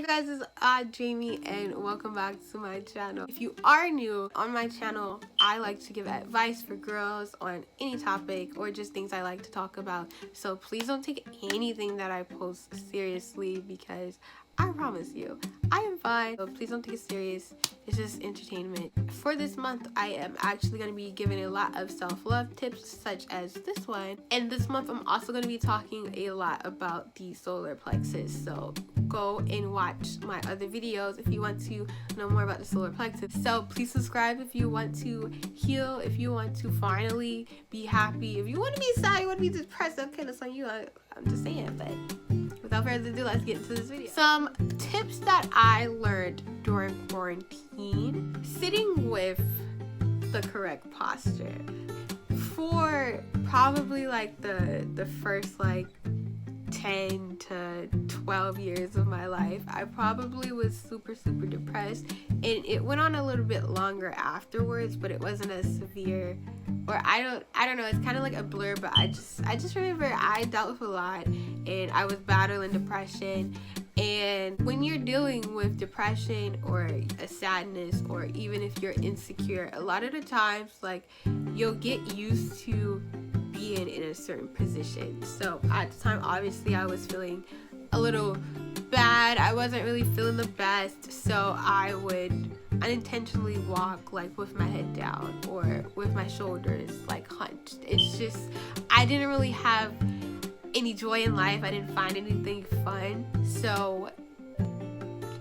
Hey guys, it's Jamie and welcome back to my channel. If you are new on my channel, I like to give advice for girls on any topic or just things I like to talk about. So please don't take anything that I post seriously because I promise you, I am fine. So please don't take it serious. It's just entertainment. For this month, I am actually going to be giving a lot of self-love tips such as this one. And this month, I'm also going to be talking a lot about the solar plexus. So go and watch my other videos if you want to know more about the solar plexus. So please subscribe if you want to heal, if you want to finally be happy, if you want to be sad, you want to be depressed, okay, that's on you. I'm just saying, but without further ado, let's get into this video. Some tips that I learned during quarantine: sitting with the correct posture. For probably like the first like 10 to 12 years of my life, I probably was super depressed, and it went on a little bit longer afterwards, but it wasn't as severe, or I don't know, it's kind of like a blur, but I just remember I dealt with a lot and I was battling depression. And when you're dealing with depression or a sadness, or even if you're insecure, a lot of the times like you'll get used to being in a certain position. So at the time, obviously I was feeling a little bad. I wasn't really feeling the best, so I would unintentionally walk like with my head down or with my shoulders like hunched. It's just, I didn't really have any joy in life. I didn't find anything fun, so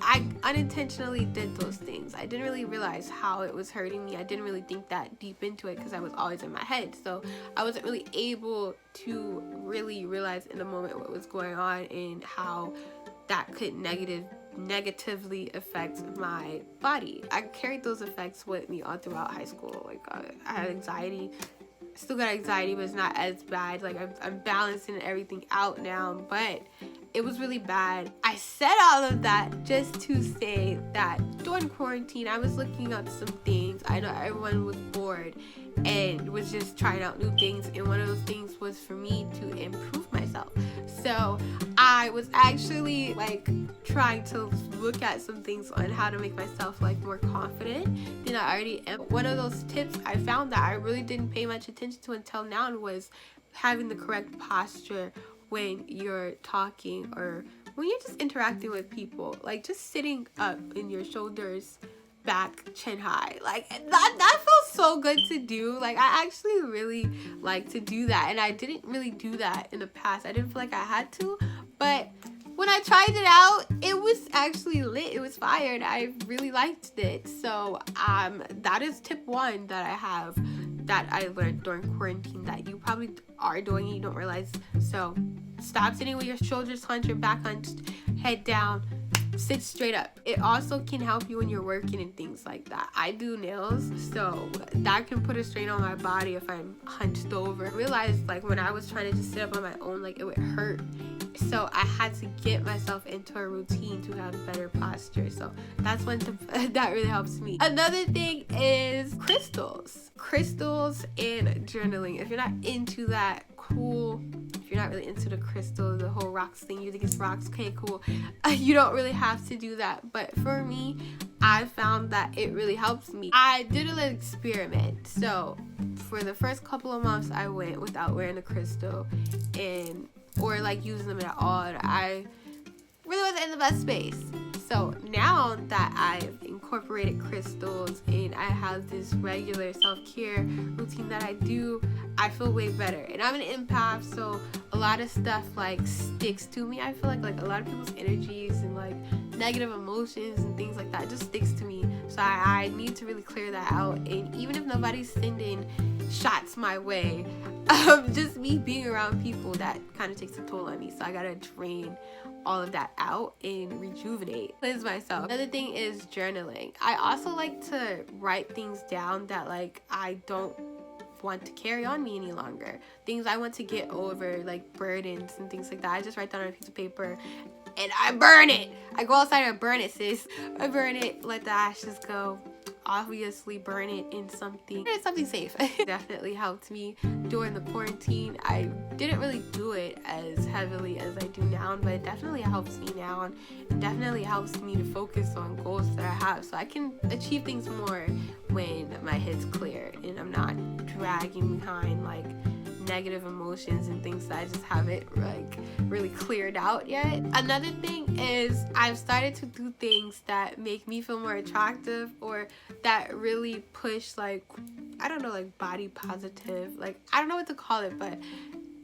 I unintentionally did those things. I didn't really realize how it was hurting me. I didn't really think that deep into it because I was always in my head, so I wasn't really able to really realize in the moment what was going on and how that could negatively affect my body. I carried those effects with me all throughout high school. Like I had anxiety, still got anxiety, but it's not as bad. Like I'm balancing everything out now, but it was really bad. I said all of that just to say that during quarantine, I was looking up some things. I know everyone was bored and was just trying out new things, and one of those things was for me to improve myself. So I was actually like trying to look at some things on how to make myself like more confident than I already am. One of those tips I found that I really didn't pay much attention to until now was having the correct posture when you're talking or when you're just interacting with people. Like just sitting up in your shoulders back, chin high, like that feels so good to do. Like I actually really like to do that, and I didn't really do that in the past. I didn't feel like I had to, but when I tried it out, it was actually lit. It was fire, and I really liked it. So that is tip one that I have, that I learned during quarantine, that you probably are doing and you don't realize. So stop sitting with your shoulders hunched, your back hunched, head down, sit straight up. It also can help you when you're working and things like that. I do nails, so that can put a strain on my body if I'm hunched over. I realized like when I was trying to just sit up on my own, like it would hurt. So I had to get myself into a routine to have better posture. So that's one tip that really helps me. Another thing is crystals. Crystals and journaling. If you're not into that, cool. If you're not really into the crystal, the whole rocks thing, you think it's rocks, okay, cool. You don't really have to do that. But for me, I found that it really helps me. I did a little experiment. So for the first couple of months, I went without wearing a crystal or like using them at all. And I really wasn't in the best space. So now that I've incorporated crystals and I have this regular self-care routine that I do, I feel way better. And I'm an empath, so a lot of stuff like sticks to me. I feel like a lot of people's energies and like negative emotions and things like that just sticks to me. So I need to really clear that out. And even if nobody's sending shots my way, just me being around people, that kind of takes a toll on me. So I gotta drain all of that out and rejuvenate, cleanse myself. Another thing is journaling. I also like to write things down that like I don't want to carry on me any longer, things I want to get over, like burdens and things like that. I just write down on a piece of paper and I burn it. I go outside and burn it, sis. I burn it, let the ashes go. obviously burn it in something safe. It definitely helped me during the quarantine. I didn't really do it as heavily as I do now, but it definitely helps me now, and it definitely helps me to focus on goals that I have, so I can achieve things more when my head's clear and I'm not dragging behind like negative emotions and things that I just haven't like really cleared out yet. Another thing is I've started to do things that make me feel more attractive, or that really push, like, I don't know, like body positive, like I don't know what to call it, but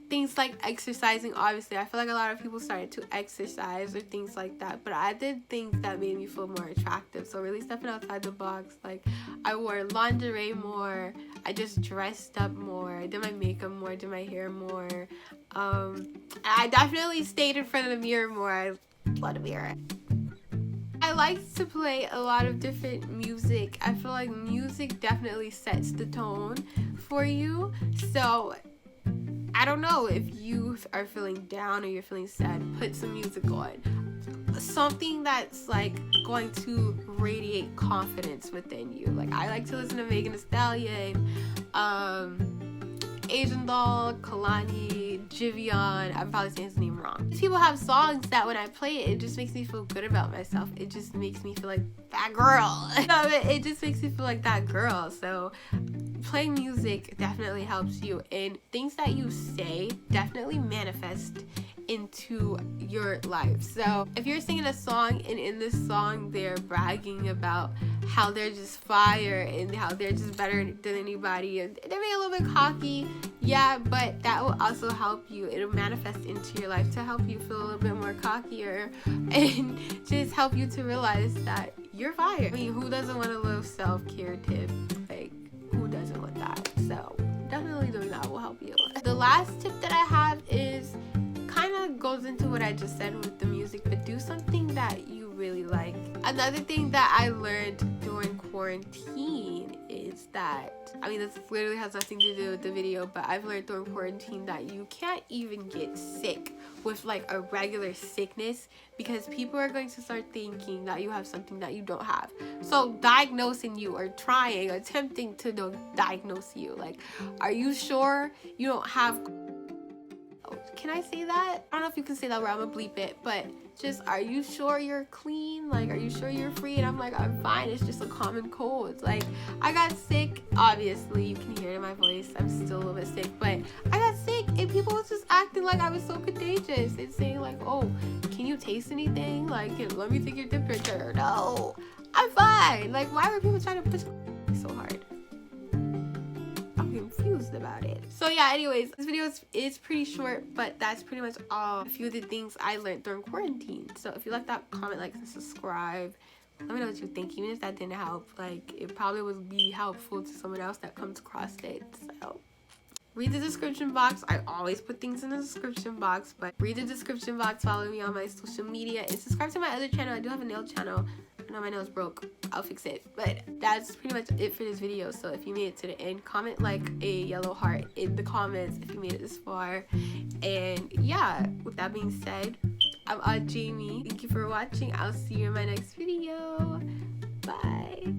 things like exercising. Obviously I feel like a lot of people started to exercise or things like that, but I did things that made me feel more attractive. So really stepping outside the box, like I wore lingerie more, I just dressed up more, I did my makeup more, did my hair more, I definitely stayed in front of the mirror more. I love the mirror. I like to play a lot of different music. I feel like music definitely sets the tone for you. So I don't know, if you are feeling down or you're feeling sad, put some music on. Something that's like going to radiate confidence within you. Like I like to listen to Megan Thee Stallion, Asian Doll, Kalani, Jivion. I'm probably saying his name wrong. These people have songs that when I play it, it just makes me feel good about myself. It just makes me feel like that girl. It just makes me feel like that girl. So playing music definitely helps you, and things that you say definitely manifest into your life. So if you're singing a song and in this song they're bragging about how they're just fire and how they're just better than anybody, and they're being a little bit cocky, yeah, but that will also help you. It'll manifest into your life to help you feel a little bit more cockier and just help you to realize that you're fire. I mean, who doesn't want a little self-care tip? Like, who doesn't want that? So definitely doing that will help you. The last tip that I have is kind of goes into what I just said with the music, but do something that you really like. Another thing that I learned during quarantine is that, I mean, this literally has nothing to do with the video, but I've learned during quarantine that you can't even get sick with like a regular sickness, because people are going to start thinking that you have something that you don't have. So diagnosing you, or attempting to diagnose you, like, are you sure you don't have, can I say that? I don't know if you can say that where I'm gonna bleep it, but just, are you sure you're clean? Like, are you sure you're free? And I'm like, I'm fine, it's just a common cold. Like, I got sick, obviously you can hear it in my voice, I'm still a little bit sick, but I got sick and people was just acting like I was so contagious and saying like, oh, can you taste anything? Like, let me take your temperature. No, I'm fine. Like, why were people trying to push me so hard? Confused about it. So yeah, anyways, this video is pretty short, but that's pretty much all, a few of the things I learned during quarantine. So if you like that, comment, like, and subscribe. Let me know what you think. Even if that didn't help, like, it probably would be helpful to someone else that comes across it. So read the description box. I always put things in the description box, but read the description box, follow me on my social media, and subscribe to my other channel. I do have a nail channel. I know my nail's broke, I'll fix it. But that's pretty much it for this video. So if you made it to the end, comment like a yellow heart in the comments if you made it this far. And yeah, with that being said, I'm Jamie. Thank you for watching. I'll see you in my next video. Bye.